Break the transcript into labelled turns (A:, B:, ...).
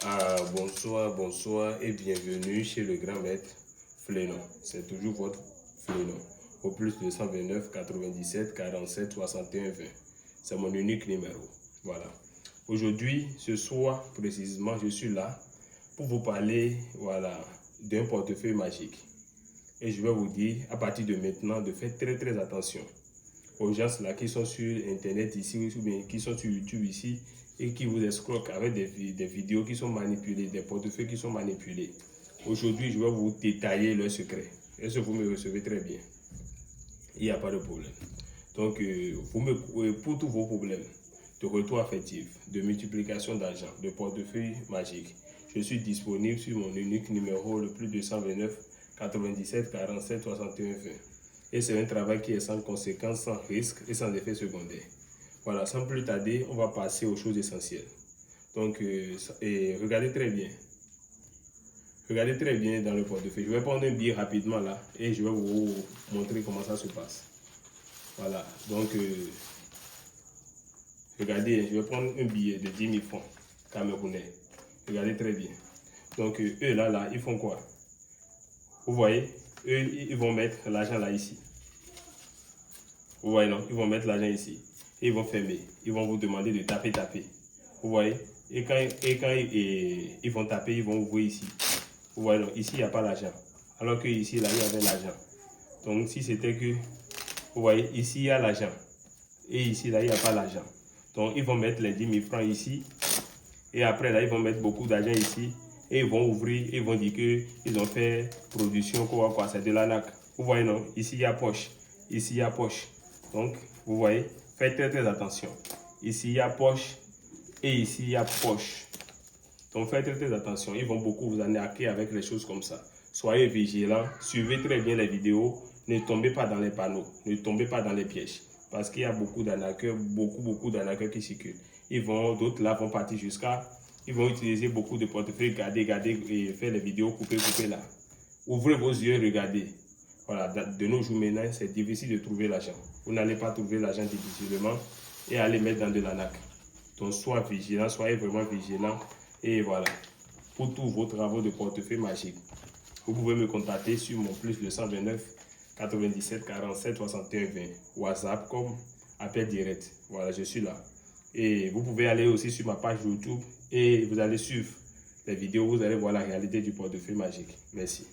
A: Bonsoir et bienvenue chez le grand maître Flénon. C'est toujours votre Flénon. Au plus 229 97 47 61 20. C'est mon unique numéro. Voilà. Aujourd'hui, ce soir précisément, je suis là pour vous parler d'un portefeuille magique. Et je vais vous dire à partir de maintenant de faire très attention aux gens là qui sont sur internet ici ou bien qui sont sur YouTube ici et qui vous escroquent avec des vidéos qui sont manipulées, des portefeuilles qui sont manipulés. Aujourd'hui, je vais vous détailler leurs secrets. Est-ce que vous me recevez très bien? Il n'y a pas de problème. Donc, pour tous vos problèmes de retour affectif, de multiplication d'argent, de portefeuille magique, je suis disponible sur mon unique numéro, le plus 229 97 47 61 20. Et c'est un travail qui est sans conséquences, sans risque et sans effet secondaire. Voilà, sans plus tarder, on va passer aux choses essentielles. Donc, regardez très bien. Regardez très bien dans le portefeuille. Je vais prendre un billet rapidement là et je vais vous montrer comment ça se passe. Voilà, donc, regardez, je vais prendre un billet de 10 000 francs camerounais. Regardez très bien. Donc, eux là, ils font quoi? Vous voyez, eux, ils vont mettre l'argent là ici. Vous voyez, non? Ils vont mettre l'argent ici. Et ils vont fermer. Ils vont vous demander de taper. Vous voyez? Et quand ils vont taper, ils vont ouvrir ici. Vous voyez, non? Ici, il n'y a pas l'argent. Alors que ici, là, il y avait l'argent. Donc, si c'était que, vous voyez, ici, il y a l'argent. Et ici, là, il n'y a pas l'argent. Donc, ils vont mettre les 10 000 francs ici. Et après, là, ils vont mettre beaucoup d'argent ici. Et ils vont ouvrir, ils vont dire qu'ils ont fait production, quoi, c'est de l'arnaque. Vous voyez, non? Ici, il y a poche. Ici, il y a poche. Donc, vous voyez, faites très attention. Ici, il y a poche et ici, il y a poche. Donc, faites très attention. Ils vont beaucoup vous arnaquer avec les choses comme ça. Soyez vigilants, suivez très bien les vidéos. Ne tombez pas dans les panneaux, ne tombez pas dans les pièges. Parce qu'il y a beaucoup d'arnaqueurs, beaucoup d'arnaqueurs qui circulent. D'autres là vont partir ils vont utiliser beaucoup de portefeuilles, garder et faire les vidéos, couper là. Ouvrez vos yeux, regardez. Voilà, de nos jours maintenant, c'est difficile de trouver l'argent. Vous n'allez pas trouver l'argent difficilement et aller mettre dans de l'arnaque. Donc, soyez vigilants, soyez vraiment vigilants. Et voilà, pour tous vos travaux de portefeuille magique, vous pouvez me contacter sur mon plus 229 97 47 61 20. WhatsApp comme appel direct. Voilà, je suis là. Et vous pouvez aller aussi sur ma page YouTube et vous allez suivre les vidéos. Vous allez voir la réalité du portefeuille magique. Merci.